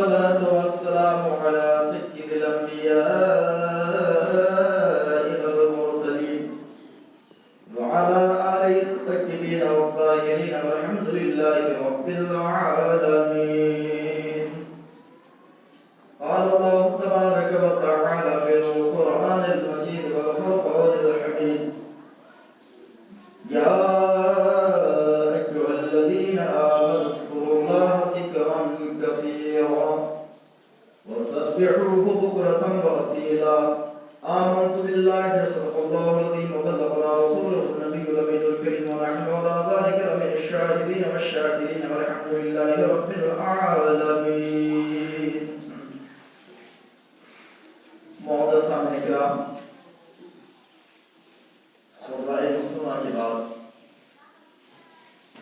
والصلاة والسلام على سيد الأنبياء والمرسلين وعلى آله الطيبين والطاهرين والحمد لله رب العالمين. قال الله تبارك وتعالى في القرآن المجيد والفرقان الحميد: يا أيها الذين آمنوا اذكروا الله ذكرا كثيرا وسبحوه بكرة وأصيلا. آمنت بالله صدق الله العظيم وبلغنا رسوله النبي الأمين الكريم ونحن على ذلك لمن الشاهدين والشاكرين والحمد لله رب العالمين. معزز سامعین کرام، خطبہ مسلمہ کے بعد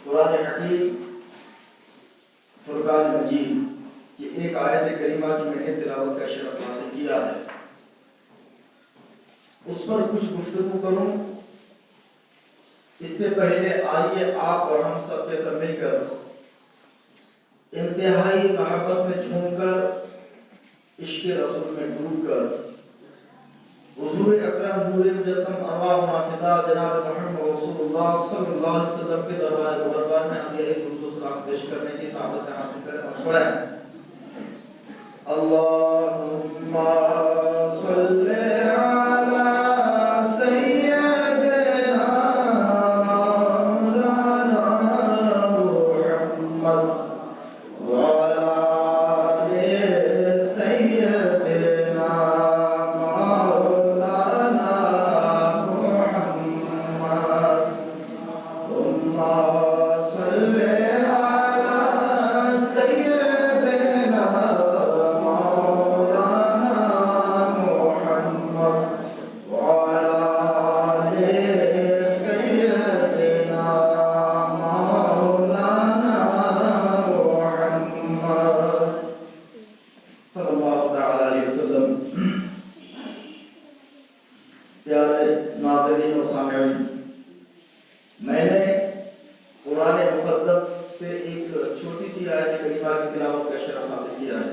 قرآن حکیم فرقان مجید کی ایک آیت کریمہ کی میں نے تلاوت کا شرف حاصل کیا ہے، اس پر کچھ گفتگو کروں۔ اس سے پہلے آئیے آپ اور ہم سب کے سب مل کر انتہائی محبت میں جھوم کر، عشق رسول میں ڈوب کر، حضور اکرم نور مجسم ارواح مافدہ جناب محمد رسول اللہ صلی اللہ علیہ وسلم کے دربار مبارک میں اندھیرے درود و سلام پیش کرنے کی سعادت حاصل کریں اور پڑھیں: اللہم صلی علی سیدنا مولانا محمد وعلی آل سیدنا مولانا محمد ثم صلی علی سیدنا مولانا محمد وعلی آل سیدنا مولانا محمد صلی اللہ تعالی علیہ وسلم۔ پیارے ناظرین و سامعین، میں نے قرآن مقدس سے ایک چھوٹی سی آیت کریمہ کی تلاوت کا شرف حاصل کیا ہے۔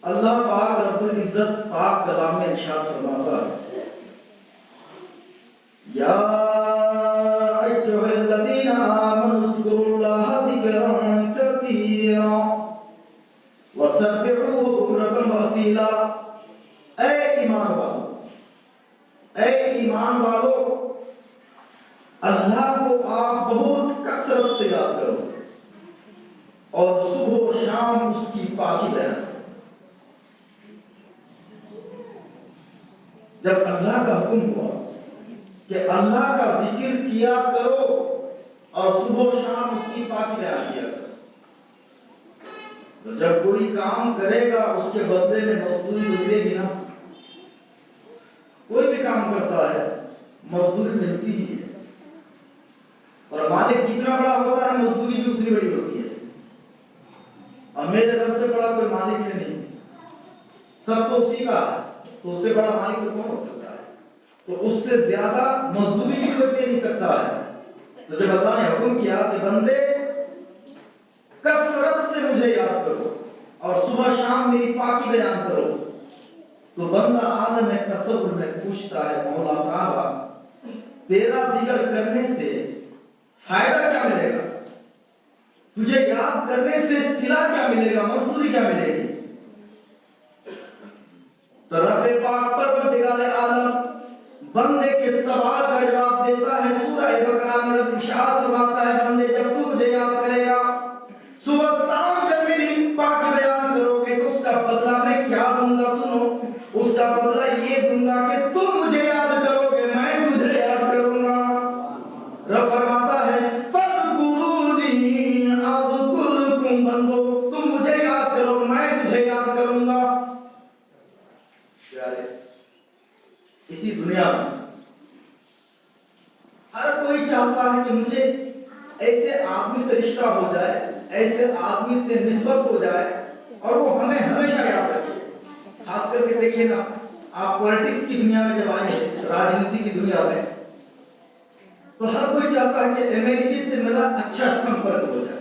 اللہ پاک رب العزت پاک کلام میں ارشاد فرماتا ہے: یا ایھا الذین آمنوا اذکروا اللہ ذکرا کثیرا وسبحوہ بکرۃ واصیلا۔ اے ایمان والو، اے ایمان والو، اللہ کو آپ بہت کثرت سے یاد کرو اور صبح و شام اس کی پاکی بیان کرو۔ جب اللہ کا حکم ہوا کہ اللہ کا ذکر کیا کرو اور صبح و شام اس کی پاکی بیان کیا کرو، تو جب کوئی کام کرے گا اس کے بدلے میں مزدوری ملے گی نا۔ کوئی بھی کام کرتا ہے مزدوری ملتی ہی ہے، اور مالک جتنا بڑا ہوتا ہے مزدوری بھی اتنی بڑی ہوتی ہے۔ اور میرے رب سے بڑا کوئی مالک ہے نہیں، سب تو اسی کا ہے، تو اس سے بڑا مالک تو کون ہو سکتا ہے؟ تو اس سے زیادہ مزدوری بھی کوئی دے نہیں سکتا ہے۔ تو جب اللہ نے حکم کیا کہ بندے کثرت سے مجھے یاد کرو اور صبح شام میری پاکی بیان کرو، تو بندہ عالم تصور میں پوچھتا ہے: مولا تعالیٰ، تیرا ذکر کرنے سے فائدہ کیا ملے گا؟ تجھے یاد کرنے سے صلہ کیا ملے گا؟ مزدوری کیا ملے گی؟ تو رب پاک پروردگار عالم بندے کے سوال کا جواب دیتا ہے۔ سورہ بقرہ میں رب ارشاد فرماتا ہے: بندے جب تو مجھے یاد کرے گا، صبح شام جب میری پاک بیان کرو گے، تو اس کا بدلہ میں کیا دوں گا؟ سنو، اس کا بدلہ یہ دوں گا کہ تم مجھے یاد کرو گے، میں تجھے یاد کروں گا۔ رب فرماتا ہے: فَاذْكُرُونِي أَذْكُرْكُمْ، بندو تم مجھے یاد کرو، میں تجھے یاد کروں گا۔ پیارے، اسی دنیا میں ہر کوئی چاہتا ہے کہ مجھے ایسے آدمی سے رشتہ ہو جائے، ایسے آدمی سے نسبت ہو جائے اور وہ ہمیں ہمیشہ یاد رکھے۔ خاص کر کے دیکھیے نا، آپ پولیٹکس کی دنیا میں جب آئیں، راجنیتی کی دنیا میں، تو ہر کوئی چاہتا ہے کہ ایم ایل اے سے میرا اچھا سمپرک ہو جائے۔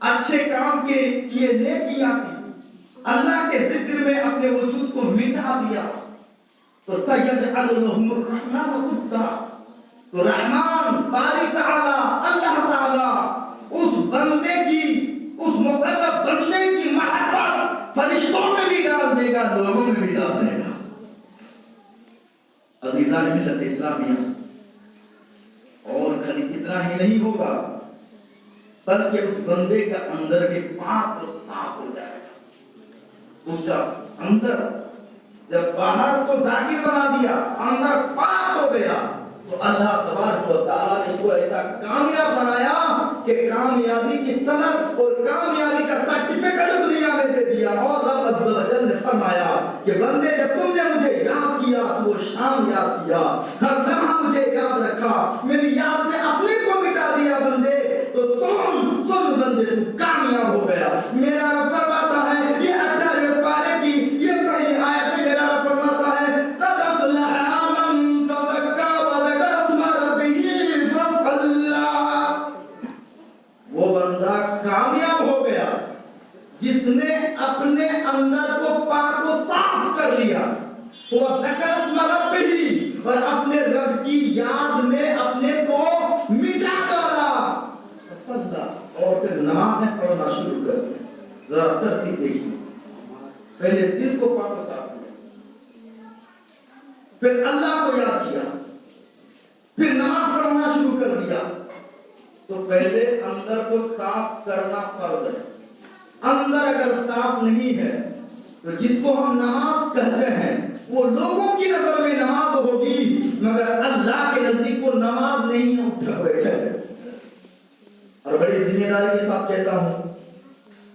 اچھے کام کے لیے نیکیاں کی، اللہ کے ذکر میں اپنے وجود کو مٹا دیا تو سیجعل لهم الرحمن ودا، تو رحمان باری تعالی اللہ تعالی اس بندے کی، اس مقرب بندے کی محبت فرشتوں میں بھی ڈال دے گا، لوگوں میں بھی ڈال دے گا۔ عزیزان ملت اسلامیہ، اور خالی اتنا ہی نہیں ہوگا بلکہ اس بندے کا اندر بھی پاک اور صاف ہو جائے گا۔ اس کا اندر جب باہر کو ذاکر بنا دیا، اندر پاک ہو گیا، تو اللہ تبارک و تعالیٰ نے اس کو ایسا کامیاب بنایا کہ کامیابی کی سند اور کامیابی کا سرٹیفکیٹ دنیا میں دے دیا۔ اور رب عز و جل نے فرمایا کہ بندے جب تم نے مجھے یاد کیا تو وہ شام یاد کیا، ہر لمحہ مجھے یاد رکھا، میری یاد میں اپنے کو مٹا دیا بندے، تو سن بندے تو کامیاب ہو گیا۔ میرا رب فرماتا ہے، یہ 18ویں پارے کی یہ پہلی آیت میں میرا رب فرماتا ہے، قد افلح من تزکا وذکر اسم ربہ فصلی، وہ بندہ کامیاب ہو گیا جس نے اپنے اندر کو پاک و صاف کر لیا، وہ ذکر اسم ربہ، اور اپنے رب کی یاد میں اپنے کو مٹا ڈالا، اور پھر نماز پڑھنا شروع کر دیا۔ ذرا ترتیب دیکھیے، پہلے دل کو پاک و صاف کیا، پھر اللہ کو یاد کیا، پھر نماز پڑھنا شروع کر دیا۔ تو پہلے اندر کو صاف کرنا فرض ہے۔ اندر اگر صاف نہیں ہے تو جس کو ہم نماز کہتے ہیں وہ لوگوں کی نظر میں نماز ہوگی، مگر اللہ کے نزدیک وہ نماز نہیں ہے، اٹھا بیٹھا ہے۔ اور بڑی ذمہ داری کے ساتھ کہتا ہوں،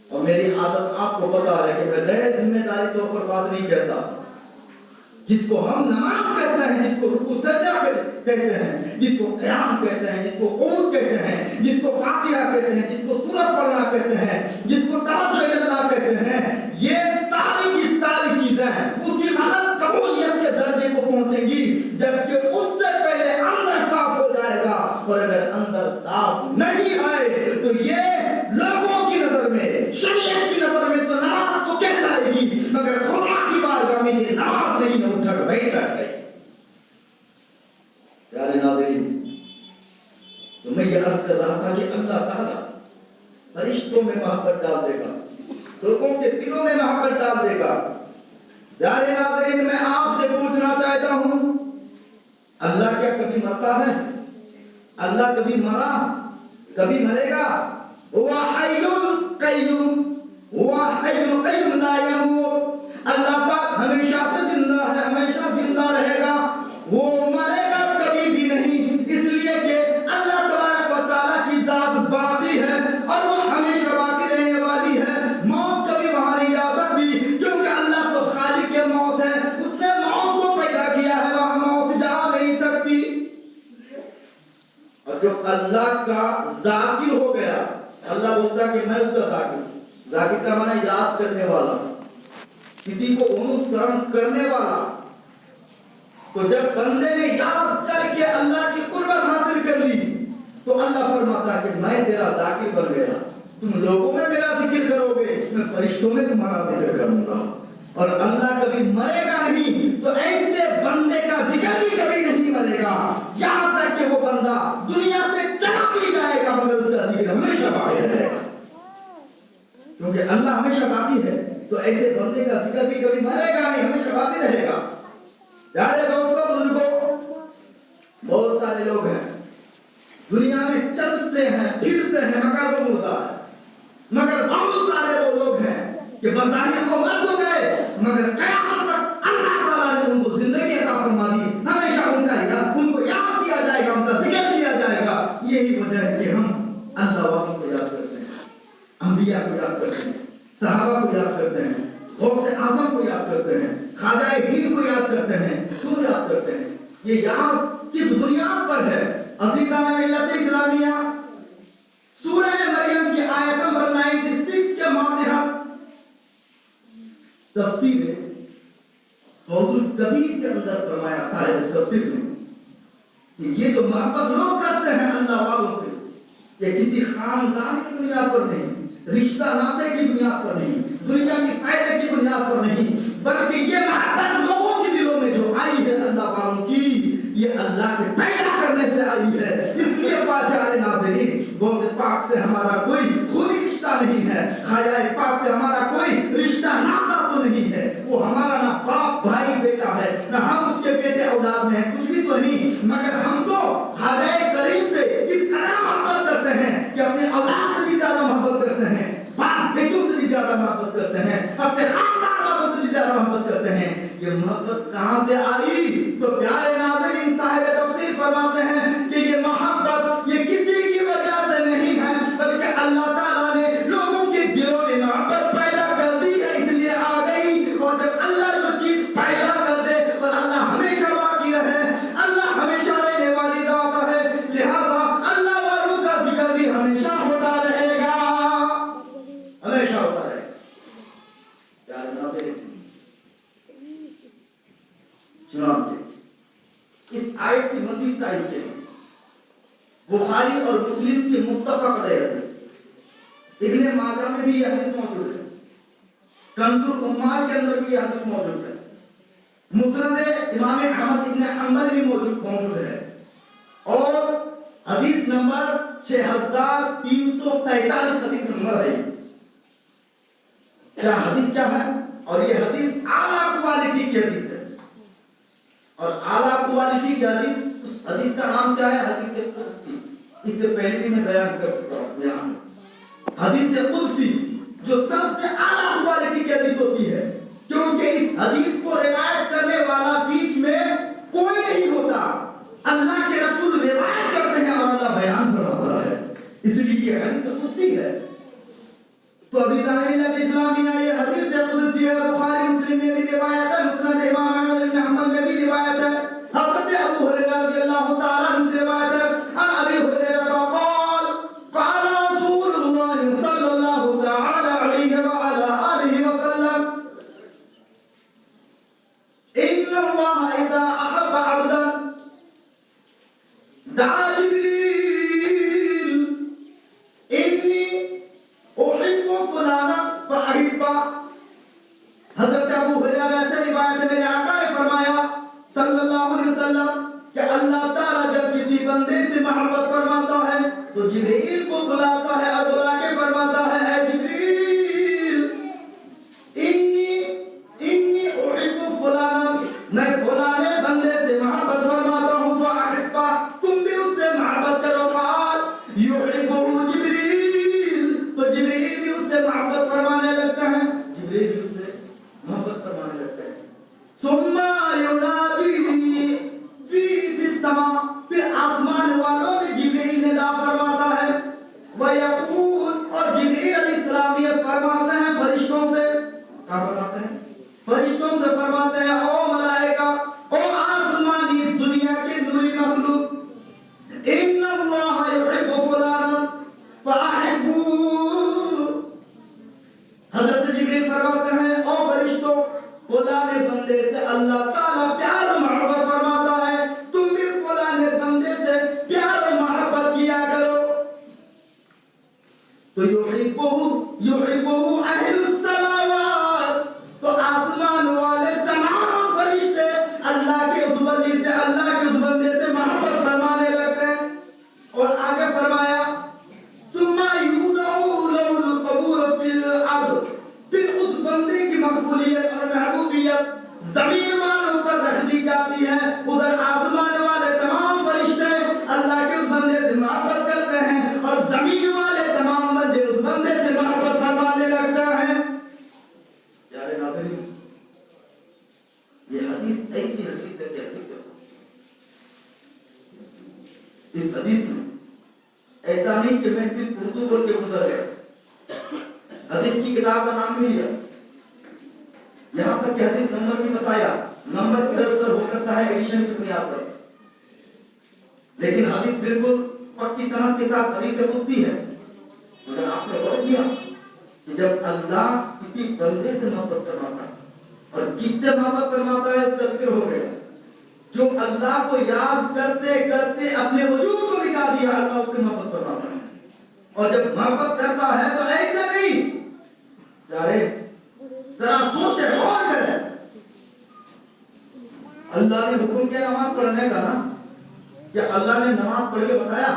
اور میری عادت آپ کو پتا ہے کہ میں غیر ذمہ داری طور پر بات نہیں کہتا۔ جس کو ہم نماز کہتے ہیں، جس کو رکوع سجدہ کہتے ہیں، جس کو قیام کہتے ہیں، جس کو قعود کہتے ہیں، جس کو فاتحہ کہتے ہیں، جس کو سورت پڑھنا کہتے ہیں، جس کو توجہ اللہ کہتے ہیں، یہ ساری کی ساری چیزیں اسی وقت قبولیت کے درجے کو پہنچیں گی جبکہ اس سے پہلے اندر صاف ہو جائے گا۔ اور اگر اندر صاف نہیں ہے تو یہ لوگوں کی نظر میں، شریعت کی نظر میں تو نماز تو کہلائے گی، مگر خدا کی بارگاہ میں یہ نماز نہیں ہے، اٹھا کر بیٹھا ہے۔ پیارے ناظرین، تو میں یہ عرض کر رہا تھا کہ اللہ تعالیٰ فرشتوں میں محبت ڈال دے گا، لوگوں کے دلوں میں محبت ڈال دے گا۔ پیارے ناظرین، میں آپ سے پوچھنا چاہتا ہوں، اللہ کیا کبھی مرتا ہے؟ اللہ کبھی مرا؟ کبھی مرے گا؟ ہوا حی قیوم، ہوا حی قیوم لا یموت، اللہ پاک ہمیشہ سے زندہ ہے، ہمیشہ زندہ رہے گا، وہ مرے گا کبھی بھی نہیں، اس لیے کہ اللہ تبارک و تعالیٰ کی ذات باقی ہے اور وہ ہمیشہ باقی رہنے والی ہے۔ موت کبھی وہاں نہیں جا سکتی کیونکہ اللہ تو خالق موت ہے، اس نے موت کو پیدا کیا ہے، وہاں موت جا نہیں سکتی۔ اور جو اللہ کا ذاکر ہو گیا، اللہ بولتا کہ میں اس کا ذاکر ہوں۔ ذاکر کا معنی یاد کرنے والا، کسی کو انوسرن کرنے والا۔ تو جب بندے نے یاد کر کے اللہ کی قربت حاصل کر لی تو اللہ فرماتا ہے کہ میں تیرا ذاکر بن گیا، تم لوگوں میں میرا ذکر کرو گے، میں فرشتوں میں تمہارا ذکر کروں گا۔ اور اللہ کبھی مرے گا نہیں، تو ایسے بندے کا ذکر بھی کبھی نہیں مرے گا، یہاں تک کہ وہ بندہ دنیا سے چلا بھی جائے گا مگر اس کا ذکر ہمیشہ باقی رہے گا، کیونکہ اللہ ہمیشہ باقی ہے۔ تو ایسے بندے کا ذکر بھی کبھی مرے گا نہیں، ہمیشہ باقی رہے گا۔ پیارے دوستوں، بزرگوں، بہت سارے لوگ ہیں دنیا میں چلتے ہیں پھرتے ہیں مگر وہ مردہ ہے، مگر بہت سارے وہ لوگ ہیں کہ بظاہر وہ مر تو گئے مگر قیامت تک اللہ تعالیٰ نے ان کو زندگی عطا فرما دی، ہمیشہ ان کو یاد کیا جائے گا، ان کا ذکر کیا جائے گا۔ یہی وجہ ہے کہ ہم اللہ والوں کو یاد کرتے ہیں، انبیاء کو یاد کرتے ہیں، صحابہ کو یاد کرتے ہیں، غوث اعظم کو یاد کرتے ہیں، خواجہ ہند کو یاد کرتے ہیں، کیوں یاد کرتے ہیں؟ یہ یاد کس بنیاد پر ہے؟ عزیزان ملت اسلامیہ، سورہ مریم کی آیت نمبر 96 کے ماتحت تفسیر فوز الکبیر کے اندر فرمایا صاحب تفسیر میں کہ یہ جو محبت لوگ کرتے ہیں اللہ والوں سے، یہ کسی خاندان کی بنیاد پر نہیں، رشتہ ناطے کی بنیاد پر نہیں، دنیا کی فائدے کی بنیاد پر نہیں، بلکہ یہ محبت لوگوں کے دلوں میں جو آئی ہے اللہ والوں کی، یہ اللہ کے پیدا کرنے سے آئی ہے۔ اس لیے پیارے ناظرین، غوث پاک سے ہمارا کوئی خونی رشتہ نہیں ہے، خواجہ پاک سے ہمارا کوئی رشتہ ناطہ تو نہیں ہے، وہ ہمارا نہ باپ بھائی بیٹا ہے، نہ ہم اس کے بیٹے اولاد میں ہیں، کچھ بھی تو نہیں، مگر ہم تو خواجہ کریم سے اس طرح محبت کرتے ہیں کہ اپنے اولاد سے بھی زیادہ محبت کرتے ہیں، باپ بیٹوں سے بھی زیادہ محبت کرتے ہیں، اپنے خاندان والوں سے بھی زیادہ محبت کرتے ہیں۔ یہ محبت کہاں سے آئی؟ تو پیارے ناظرین صاحب تفسیر فرماتے ہیں کہ یہ محبت یہ کسی کی وجہ سے نہیں ہے، بلکہ اللہ تعالیٰ نے لوگوں کے دلوں میں محبت پیدا کر دی ہے، اس لیے آ گئی۔ اور جب اللہ جو چیز پیدا کر دے اور اللہ ہمیشہ باقی رہے، اللہ ہمیشہ رہنے والی ذات ہے، لہذا اللہ والوں کا ذکر بھی ہمیشہ ہوتا رہے گا، ہمیشہ ہوتا رہے گا۔ پیارے ناظرین، چنانچہ اس آیت کی مزید تائید کے لیے بخاری اور مسلم کی متفق علیہ حدیث، ابن ماجہ میں بھی یہ حدیث موجود ہے، کنز الامال کے اندر بھی یہ حدیث موجود ہے، مسند امام احمد ابن حنبل بھی موجود ہے، اور حدیث نمبر 6347 حدیث نمبر ہے۔ کیا حدیث کیا ہے؟ اور یہ حدیث اعلیٰ کوالٹی کی حدیث ہے، اور اعلیٰ کوالٹی کی حدیث، اس حدیث کا نام کیا ہے؟ حدیث قدسی۔ اس سے پہلے بھی میں بیان کر چکا ہوں، حدیث قدسی جو سب سے اعلیٰ کوالٹی کی حدیث ہوتی ہے، کیونکہ اس حدیث کو روایت کرنے والا بیچ میں کوئی نہیں ہوتا، اللہ کے رسول روایت کرتے ہیں اور اللہ بیان فرماتا ہے، اس لیے یہ حدیث قدسی ہے۔ تو عزیزان ملت اسلامیہ، یہ حدیث قدسی ہے، بخاری مسلم میں بھی روایت ہے، مسند امام احمد بن حنبل میں بھی روایت ہے، حضرت ابو ہریرہ رضی اللہ تعالیٰ عنہ سے روایت ہے، عن ابی ہریرہ قال قال رسول اللہ صلی اللہ تعالی علیہ وعلی آلہ وسلم ان اللہ اذا احب عبدا دعا جبریل انی احب فلانا فاحبہ۔ حضرت ابو ہریرہ سے روایت ہے، میرے آقا نے فرمایا صلی اللہ علیہ وسلم کہ اللہ تعالیٰ جب کسی بندے سے محبت فرماتا ہے تو جبریل کو بلاتا ہے اور بلا کے فرماتا ہے، اے جبریل انی احب فلانا، میں فلانے بندے سے محبت فرماتا ہوں، فاحبہ، تم بھی اس سے محبت کرو۔ قال یحبہ جبریل، تو جبریل بھی اس سے محبت فرمانے لگتا ہے، جبریل بھی اس سے محبت فرمانے لگتا ہے۔ ثم ینادی فی السماء، پھر آسمان والوں میں جبریل ندا فرماتا ہے، ویقول، اور جبریل علیہ السلام یہ فرماتے ہیں فرشتوں سے، کیا فرماتے ہیں؟ فرشتوں سے فرماتے ہیں، او ملائکہ، او آسمانی دنیا کے نوری مخلوق، ان اللہ یحب فلانا فاحبوہ۔ حضرت جبریل فرماتے ہیں، او فرشتوں، فلانے بندے سے اللہ تعالیٰ پیار و محبت فرماتا ہے، تم بھی فلانے بندے سے پیار و محبت کیا کرو۔ تو یحبہ اہل السماوات، تو آسمان والے تمام فرشتے اللہ کے اس بندے سے، اللہ کے اس بندے سے محبت فرمانے لگتے ہیں۔ اور آگے فرمایا ثم یودع لہ القبول فی الارض، پھر اس بندے کی مقبولیت اور محبوبیت زمین والوں پر رکھ دی جاتی ہے، ادھر آسمان والے تمام فرشتے اللہ کے اس بندے سے محبت کرتے ہیں اور زمین والے تمام بندے اس بندے سے محبت فرمانے لگتا ہے۔ پیارے ناظرین، یہ حدیث ایسی حدیث ہے کہ حدیث ہے، اس حدیث میں ایسا نہیں کہ میں صرف اردو بول کے گزر گیا، حدیث کی کتاب کا نام بھی لیا، یہاں پر کہ حدیث نمبر بھی بتایا، نمبر ادھر ادھر ہو سکتا ہے ایڈیشن کی بنیاد پر، لیکن حدیث بالکل پکی سند کے ساتھ حدیث قدسی ہے۔ مگر آپ نے غور کیا کہ جب اللہ کسی بندے سے محبت فرماتا ہے اور کس سے محبت فرماتا ہے اس کا ذکر ہو گیا، جو اللہ کو یاد کرتے کرتے اپنے وجود کو مٹا دیا، اللہ اس سے محبت فرماتا ہے۔ اور جب محبت کرتا ہے تو ایسے نہیں پیارے ذرا سوچے غور کرے اللہ نے حکم کیا نماز پڑھنے کا نا کیا اللہ نے نماز پڑھ کے بتایا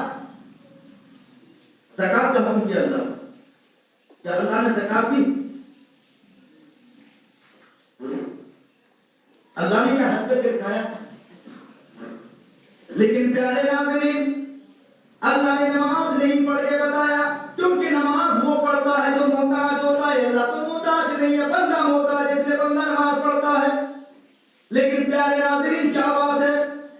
زکات کا حکم کیا اللہ کیا اللہ نے زکات دی اللہ نے کیا حج کر کے دکھایا لیکن پیارے ناظرین اللہ نے نماز نہیں پڑھ کے بتایا کیونکہ نماز وہ پڑھتا ہے جو محتاج ہوتا ہے اللہ تو محتاج نہیں ہے بندہ محتاج ہے اس لیے بندہ نماز پڑھتا ہے لیکن پیارے ناظرین کیا بات ہے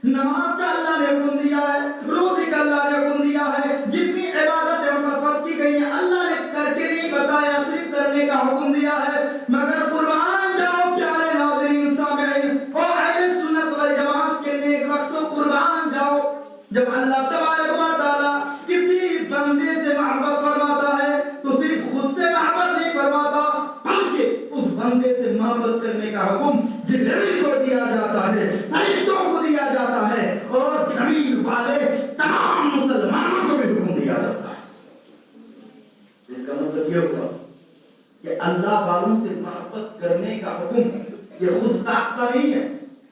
نماز کا اللہ نے حکم دیا ہے روزے کا اللہ نے حکم دیا ہے جتنی عبادتیں ہم پر فرض کی گئی ہیں اللہ نے کر کے نہیں بتایا صرف کرنے کا حکم دیا ہے مگر قربان جاؤ پیارے ناظرین سامعین اور اہل سنت والجماعت کے نیک وقتوں قربان جاؤ جب اللہ تبارک و تعالی کسی بندے سے محبت فرماتا ہے تو صرف خود سے محبت نہیں فرماتا بلکہ اس بندے سے محبت کرنے کا حکم جبریل کو دیا جاتا ہے فرشتوں کو دیا جاتا ہے اور زمین والے تمام مسلمانوں کو بھی حکم دیا جاتا ہے اس کا مطلب یہ ہوگا کہ اللہ والوں سے محبت کرنے کا حکم یہ خود ساختہ نہیں ہے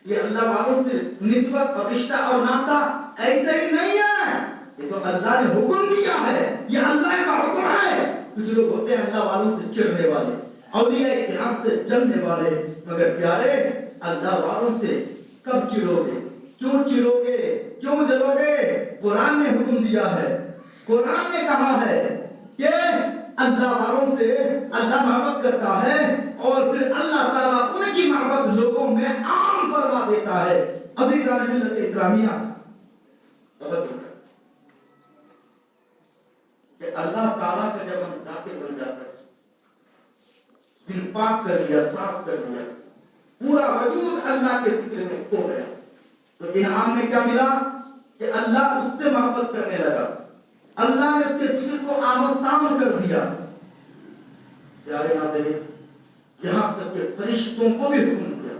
یہ اللہ والوں سے نسبت اور رشتہ اور ناطہ ایسے ہی نہیں ہے یہ تو اللہ نے حکم دیا ہے یہ اللہ کا حکم ہے کچھ لوگ ہوتے ہیں اللہ والوں سے چڑھنے والے اولیاء کرام سے جلنے والے مگر پیارے اللہ والوں سے کب چڑھو گے کیوں چڑھو گے کیوں جلو گے قرآن نے حکم دیا ہے قرآن نے کہا ہے کہ اللہ والوں سے اللہ محبت کرتا ہے اور پھر اللہ تعالیٰ ان کی محبت لوگوں میں عام فرما دیتا ہے ابھی دار ملت اسلامیہ کہ اللہ تعالیٰ کا جب ہم ذاکر بن جاتا ہے دل پاک کر لیا صاف کر لیا پورا وجود اللہ کے ذکر میں کھو گیا تو انعام میں کیا ملا کہ اللہ اس سے محبت کرنے لگا اللہ نے اس کے ذکر کو آمد تام کر دیا پیارے ناظرین یہاں تک کہ فرشتوں کو بھی حکم کیا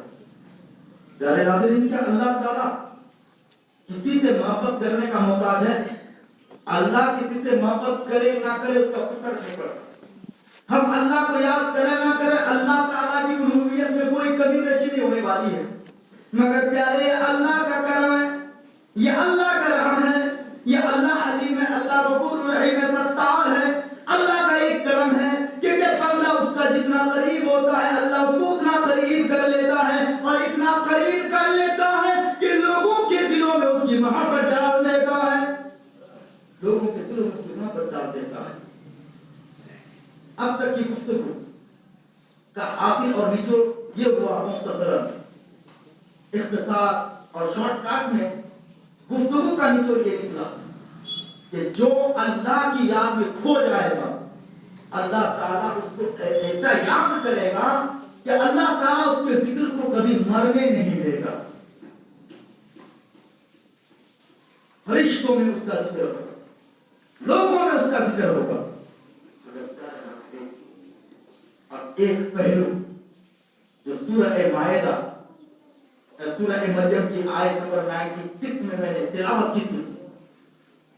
پیارے ناظرین کیا اللہ تعالیٰ کسی سے محبت کرنے کا محتاج ہے اللہ کسی سے محبت کرے نہ کرے اس کا کچھ فرق نہیں پڑتا ہم اللہ کو یاد کریں نہ کریں اللہ تعالیٰ کی الوہیت میں کوئی کمی بیشی نہیں ہونے والی ہے مگر پیارے یہ اللہ کا کرم ہے یہ اللہ کا رحم ہے یہ اللہ حلیم ہے اللہ غفور رحیم ہے ستار ہے اللہ کا ایک کرم ہے کہ جب بندہ اس کا جتنا قریب ہوتا ہے اللہ اس کو اتنا قریب کر لیتا ہے اور اتنا قریب کر لیتا ہے کہ لوگوں کے دلوں میں اس کی محبت ڈال دیتا ہے لوگوں کے دلوں میں اس کی محبت ڈال دیتا ہے اب تک کی گفتگو کا حاصل اور نچوڑ یہ ہوا مختصراً اختصار اور شارٹ کٹ میں گفتگو کا نچوڑ یہ نکلا کہ جو اللہ کی یاد میں کھو جائے گا اللہ تعالیٰ اس کو ایسا یاد کرے گا کہ اللہ تعالیٰ اس کے ذکر کو کبھی مرنے نہیں دے گا فرشتوں میں اس کا ذکر ہوگا لوگوں میں اس کا ذکر ہوگا ایک پہلو جو سورہ مائدہ سورہ مریم کی آیت نمبر 96 میں نے تلاوت کی تھی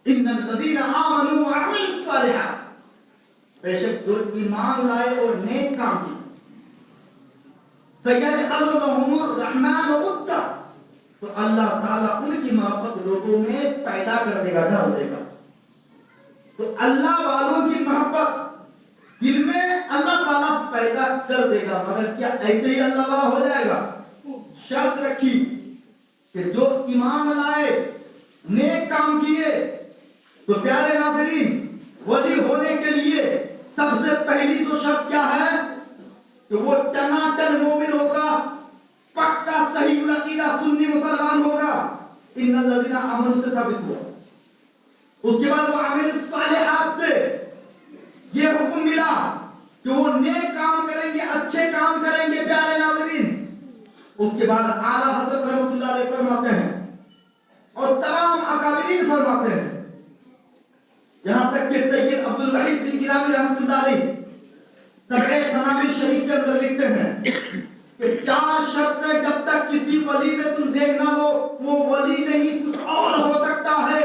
ان الذین آمنوا وعملوا الصالحات بے شک جو ایمان لائے اور نیک کام کیے سیجعل لهم الرحمن ودا تو اللہ تعالیٰ ان کی محبت لوگوں میں پیدا کر دے گا ڈال دے گا تو اللہ والوں کی محبت دل میں اللہ تعالیٰ پیدا کر دے گا مگر کیا ایسے ہی اللہ والا ہو جائے گا شرط رکھی کہ جو ایمان لائے نیک کام کیے تو پیارے ناظرین ولی ہونے کے لیے سب سے پہلی تو شرط کیا ہے کہ وہ ٹناٹن مومن ہوگا پکا صحیح العقیدہ سنی مسلمان ہوگا ان الذین آمنوا سے ثابت ہوا اس کے بعد وہ عامل الصالحات سے یہ حکم ملا کہ وہ نیک کام کریں گے اچھے کام کریں گے پیارے ناظرین اس کے بعد اعلیٰ حضرت رحمۃ اللہ علیہ فرماتے ہیں اور تمام اکابرین فرماتے ہیں یہاں تک کہ سید عبد الوحید بن گرامی رحمۃ اللہ علیہ سبع ثناوی شریف کے اندر لکھتے ہیں کہ 4 شرطیں جب تک کسی ولی میں تم دیکھ نہ لو وہ ولی نہیں کچھ اور ہو سکتا ہے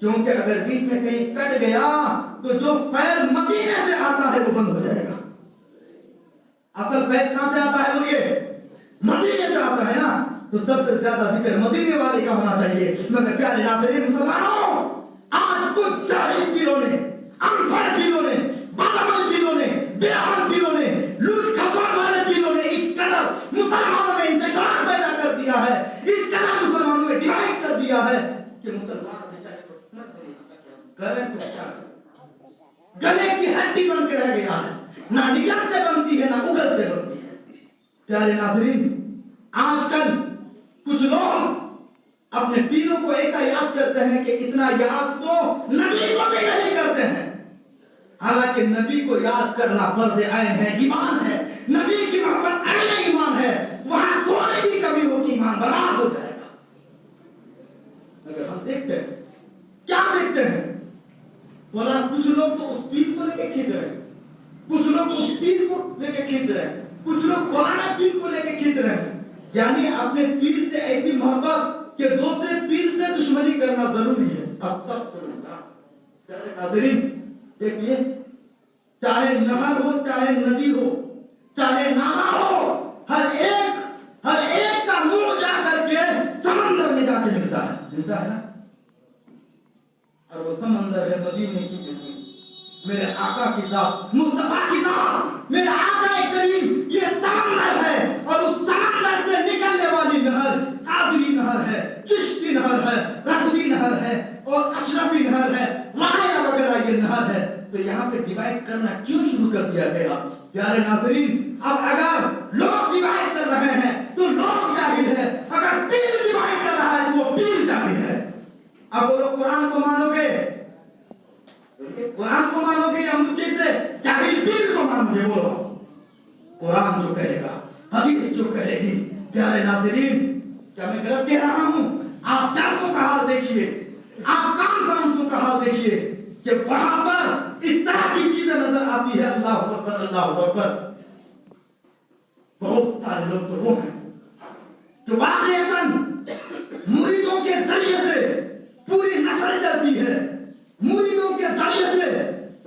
کیونکہ اگر بیچ میں کہیں کٹ گیا تو جو فیض مدینے سے آتا ہے وہ بند ہو جائے گا. اصل فیض کہاں سے آتا ہے بولیے؟ مدینے سے آتا ہے نا. تو سب سے زیادہ ذکر مدینے والے کا ہونا چاہیے. مگر پیارے ناظرین مسلمانوں، آج کچھ جاہل پیروں نے، ان پڑھ پیروں نے، بدعمل پیروں نے، بے عمل پیروں نے، لوٹ کھسوٹ والے پیروں نے اس قدر مسلمانوں میں انتشار پیدا کر دیا ہے، اس قدر مسلمانوں میں ڈیوائڈ کر دیا ہے کہ مسلمان بیچارے کو سمجھ نہیں آتا کریں تو کیا کریں. گلے کی ہڈی بن کے رہ گیا ہے، نہ نگلتے بنتی ہے نہ اگلتے بنتی ہے. پیارے ناظرین، آج کل کچھ لوگ اپنے پیروں کو ایسا یاد کرتے ہیں کہ اتنا یاد تو نبی کو بھی نہیں کرتے ہیں. حالانکہ نبی کو یاد کرنا فرض عین ہے، ایمان ہے. نبی کی محبت عین ایمان ہے. وہاں تھوڑی بھی کمی ہوگی ایمان برباد ہو جائے گا. اگر ہم دیکھتے ہیں، کیا دیکھتے ہیں؟ بولا کچھ لوگ تو اس پیر کو لے کے کھینچ رہے ہیں، کچھ لوگ اس پیر کو لے کے کھینچ رہے ہیں، کچھ لوگ فلانا پیر کو لے کے کھینچ رہے ہیں. یعنی اپنے پیر سے ایسی محبت کہ دوسرے پیر سے دشمنی کرنا ضروری ہے. استغفر اللہ. پیارے ناظرین دیکھیے، چاہے نہر ہو، چاہے ندی ہو، چاہے نالا ہو، ہر ایک کا منہ جا کر کے سمندر میں جا کے ملتا ہے نا. اور وہ سمندر ہے مدینے کی زمین. میرے آقا کی ذات، مصطفیٰ کی ذات، میرے آقا کریم یہ سمندر ہے. اور اس سمندر سے نکلنے والی نہر قادری نہر ہے، چشتی نہر ہے، رضوی نہر ہے اور اشرفی نہر ہے، وغیرہ وغیرہ یہ نہر ہے. تو یہاں پہ ڈیوائڈ کرنا کیوں شروع کر دیا گیا؟ پیارے ناظرین، اب اگر لوگ ڈیوائڈ کر رہے ہیں تو لوگ جاہل ہے، اگر پیر ڈیوائڈ کر رہا ہے تو وہ پیر جاہل ہے. اب بولو قرآن کو مانو گے؟ قرآن کو مانو گے یا مجھے سے جاہل پیر کو مانو گے؟ بولو. قرآن جو کہے گا، حدیث جو کہے گی. پیارے ناظرین، کیا میں غلط کہہ رہا ہوں؟ آپ چرچوں کا حال دیکھیے، آپ کانفرنسوں کا حال دیکھیے کہ وہاں پر اس طرح کی چیزیں نظر آتی ہے. اللہ اکبر، اللہ اکبر. بہت سارے لوگ تو وہ ہیں کہ واقعتاً مریدوں کے ذریعے سے پوری نسل چلتی ہے، مریدوں کے ذریعے سے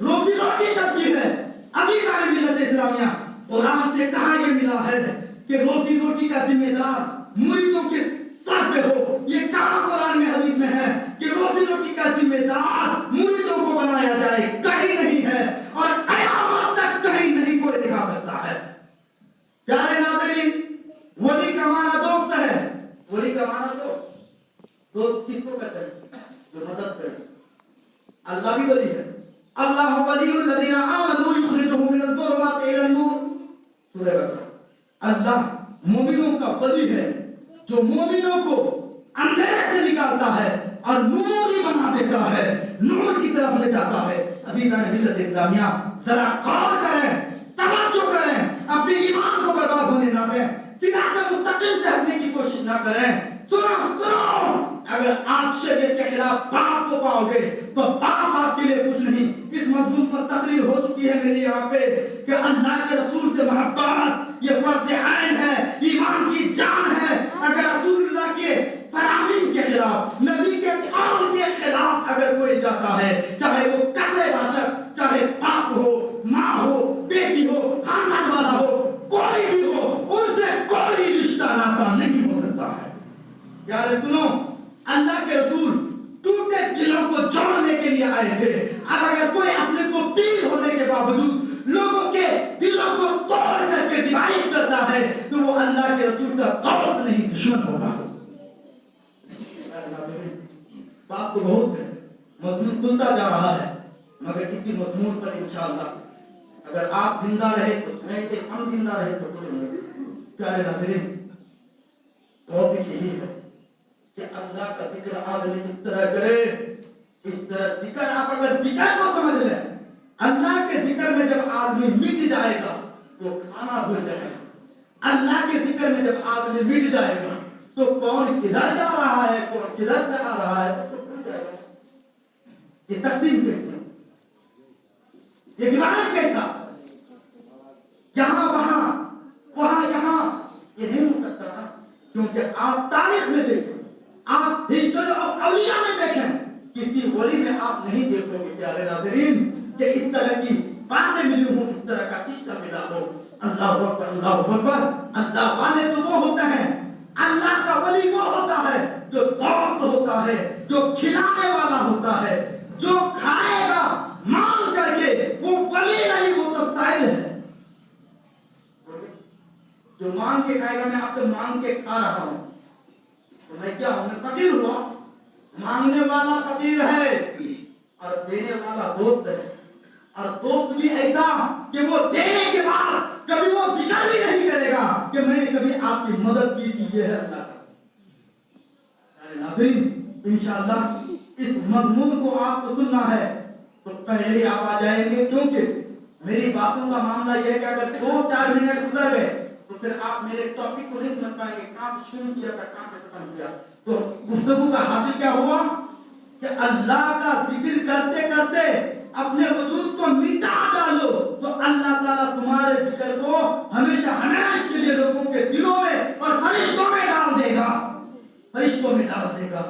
روزی روٹی چلتی ہے. عزیزان ملت اسلامیہ، قرآن سے کہاں یہ ملا ہے کہ روزی روٹی کا ذمہ دار مریدوں کے سر پہ ہو؟ یہ کہاں قرآن میں حدیث میں ہے کہ روزی روٹی کا ذمہ دار مریدوں کو بنایا جائے؟ کہیں نہیں ہے، اور قیامت تک کہیں نہیں کوئی دکھا سکتا ہے. پیارے ناظرین، ولی کا معنی دوست ہے. ولی کا معنی دوست کس کو کہتے ہیں؟ جو مدد کرے. اللہ بھی ولی ہے. اللہ ولی الذین آمنوا یخرجهم من الظلمات الی النور. سورہ بقرہ. اللہ مومنوں کا ولی ہے جو مومنوں کو اندھیرے سے نکالتا ہے اور نور ہی بنا دیتا ہے، نور کی طرف لے جاتا ہے. عزیزان ملت اسلامیہ، ذرا غور کریں، توجہ کریں، اپنے ایمان کو برباد ہونے نہ دیں، صراط مستقیم سے ہٹنے کی کوشش نہ کریں. سنو، اگر آپ شریعت کے خلاف باپ کو پاؤ گے تو باپ آپ کے لیے کچھ نہیں. اس مضمون پر تقریر ہو چکی ہے میری یہاں پہ کہ اللہ کے رسول سے محبت یہ فرض عین ہے، ایمان کی جان ہے. اگر رسول اللہ کے فرامین کے خلاف، نبی کے قول کے خلاف اگر کوئی جاتا ہے، چاہے وہ کسے باشد، چاہے باپ ہو، ماں ہو، بیٹی ہو، خاندان والا ہو، کوئی بھی ہو، ان سے کوئی رشتہ ناتا نہیں ہو سکتا ہے. یار سنو، اللہ کے رسول ٹوٹے دلوں کو جوڑنے کے لیے آئے تھے. اب اگر کوئی اپنے کو پیر ہونے کے باوجود لوگوں کے دلوں کو توڑ کر کے ڈیوائڈ کرتا ہے تو وہ اللہ کے رسول کا دوست نہیں، دشمن ہوگا. بات تو بہت ہے، مضمون کھلتا جا رہا ہے، مگر کسی مضمون پر انشاءاللہ اگر آپ زندہ رہے تو سنیں گے، ہم زندہ رہے تو کریں گے. پیارے ناظرین، ٹاپک یہی ہے کہ اللہ کا ذکر آدمی اس طرح کرے، اس طرح ذکر. آپ اگر ذکر کو سمجھ لیں، اللہ کے ذکر میں جب آدمی مٹ جائے گا تو کھانا بھول جائے گا. اللہ کے ذکر میں جب آدمی مٹ جائے گا تو کون کدھر جا رہا ہے، کون کدھر سے آ رہا ہے تو بھول جائے گا. یہ تقسیم کیسے، یہ ڈیوائڈ کیسا، یہاں وہاں یہاں، یہ نہیں ہو سکتا نا. کیونکہ آپ تاریخ میں دیکھیں، آپ ہسٹری آف اولیاء میں دیکھیں کسی ولی میں آپ نہیں دیکھو گے پیارے ناظرین کہ اس طرح کی باتیں ملی ہوں، اس طرح کا سسٹم ملا ہو۔ اللہ اکبر، اللہ اکبر۔ اللہ والے تو وہ ہوتے ہیں، اللہ کا ولی وہ ہوتا ہے جو دوست ہوتا ہے، جو کھلانے والا ہوتا ہے، جو کھائے گا مانگ کر کے، وہ ولی نہیں، وہ تو سائل ہے۔ جو مانگ کے کھائے گا، میں آپ سے مانگ کے کھا رہا ہوں تو میں کیا ہوں؟ میں فقیر ہوا۔ مانگنے والا فقیر ہے اور دینے والا دوست ہے، اور دوست بھی ایسا کہ وہ دینے کے بعد کبھی وہ ذکر بھی نہیں کرے گا کہ میں نے کبھی آپ کی مدد کی تھی۔ یہ ہے اللہ کا۔ ناظرین، انشاءاللہ اس مضمون کو آپ کو سننا ہے تو پہلے ہی آپ آ جائیں گے، کیونکہ میری باتوں کا معاملہ یہ ہے کہ اگر 2-4 منٹ گزر گئے تو پھر آپ میرے ٹاپک کو نہیں سمجھ پائیں گے، کہاں سے شروع کیا تھا، کہاں سے ختم کیا۔ تو گفتگو کا حاصل کیا ہوا کہ اللہ کا ذکر کرتے کرتے اپنے وجود کو مٹا ڈالو تو اللہ تعالیٰ تمہارے ذکر کو ہمیشہ ہمیشہ کے لیے لوگوں کے دلوں میں اور فرشتوں میں ڈال دے گا، فرشتوں میں ڈال دے گا۔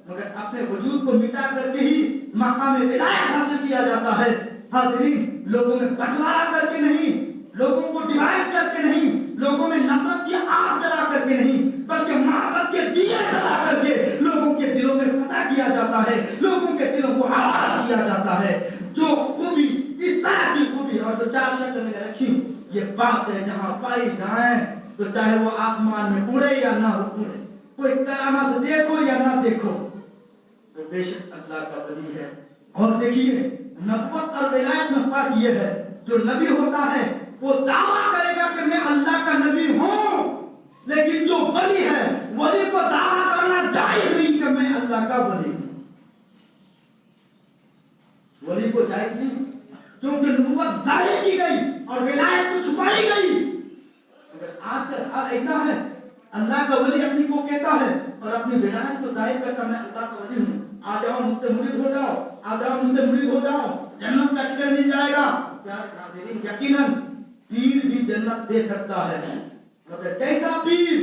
مگر اپنے وجود کو مٹا کر کے ہی مقام ولایت حاصل کیا جاتا ہے۔ حاضرین، لوگوں میں بٹوارا کر کے نہیں، لوگوں کو ڈیوائڈ کر کے نہیں، لوگوں میں نفرت کی آگ جلا کر کے نہیں، بلکہ محبت کے دیے جلا کر کے لوگوں کے دلوں میں فتح کیا جاتا ہے، لوگوں کے دلوں کو آباد کیا جاتا ہے۔ جو خوبی، اس طرح کی خوبی، اور جو 4 شبد میں نے رکھی یہ بات ہے، جہاں پائی جائیں تو چاہے وہ آسمان میں اڑے یا نہ اڑے، کوئی کرامت دیکھو یا نہ دیکھو، تو بے شک اللہ کا ولی ہے۔ اور دیکھیے، نبوت اور ولایت میں فرق یہ ہے، جو نبی ہوتا ہے وہ دعویٰ کرے گا کہ میں اللہ کا نبی ہوں، لیکن جو ولی ہے، ولی کو دعویٰ کرنا جائز نہیں کہ میں اللہ کا ولی ہوں۔ ولی کو جائز نہیں، کیونکہ نبوت ظاہر کی گئی اور ولایت کو چھپائی گئی۔ اگر آج کل حال ایسا ہے، اللہ کا ولی اپنی کو کہتا ہے اور اپنی ولایت کو ظاہر کرتا، میں اللہ کا ولی ہوں، آ جاؤ مجھ سے مرید ہو جاؤ، آ جاؤ مجھ سے مرید ہو جاؤ، جنت کا ٹکٹ مل جائے گا۔ پیارے ناظرین، یقیناً پیر بھی جنت دے سکتا ہے، مگر کیسا پیر؟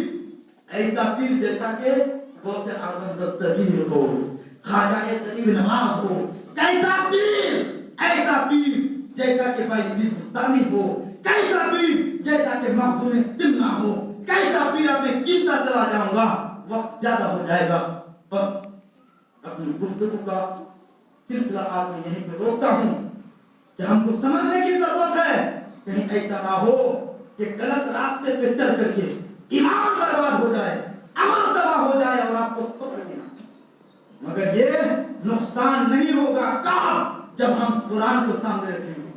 ایسا پیر جیسا کہ غوث اعظم دستگیر ہو، خواجہ غریب نواز ہو۔ کیسا پیر؟ ایسا پیر جیسا کہ بایزید بستانی ہو، کیسا پیر جیسا کہ مخدوم سمنا ہو، کیسا پیر؟ اپنے قیمتا چلا جاؤں گا، وقت زیادہ ہو جائے گا، بس اپنی گفتگو کا سلسلہ آپ میں یہیں پہ روکتا ہوں کہ ہم کو سمجھنے کی ضرورت ہے، کہیں ایسا نہ ہو کہ غلط راستے پہ چل کر کے ایمان برباد ہو جائے، عمل تباہ ہو جائے اور آپ کو خبر نہیں۔ مگر یہ نقصان نہیں ہوگا کب؟ جب ہم قرآن کو سامنے رکھیں گے،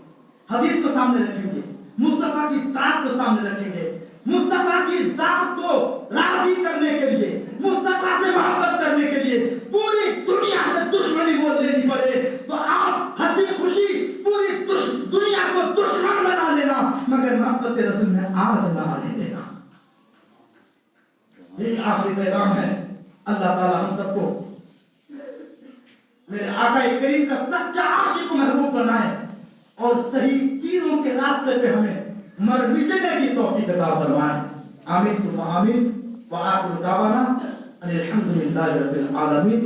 حدیث کو سامنے رکھیں گے، مصطفیٰ کی ذات کو سامنے رکھیں گے، مصطفیٰ کی ذات کو راضی کرنے کے لیے، مصطفیٰ سے محبت کرنے کے لیے پوری دنیا سے دشمنی مول لینی پڑے تو آپ ہنسی خوشی پوری دنیا کو دشمن بنا لینا، مگر محبت رسول میں آج نہ آنے دینا۔ یہ آخری پیغام ہے۔ اللہ تعالی ہم سب کو میرے آقا کریم کا سچا عاشق و محبوب بنائے اور صحیح پیروں کے راستے پہ ہمیں مر مٹنے کی توفیق عطا فرمائے۔ آمین ثم آمین۔ وآخر دعوانا ان الحمد للہ رب العالمین۔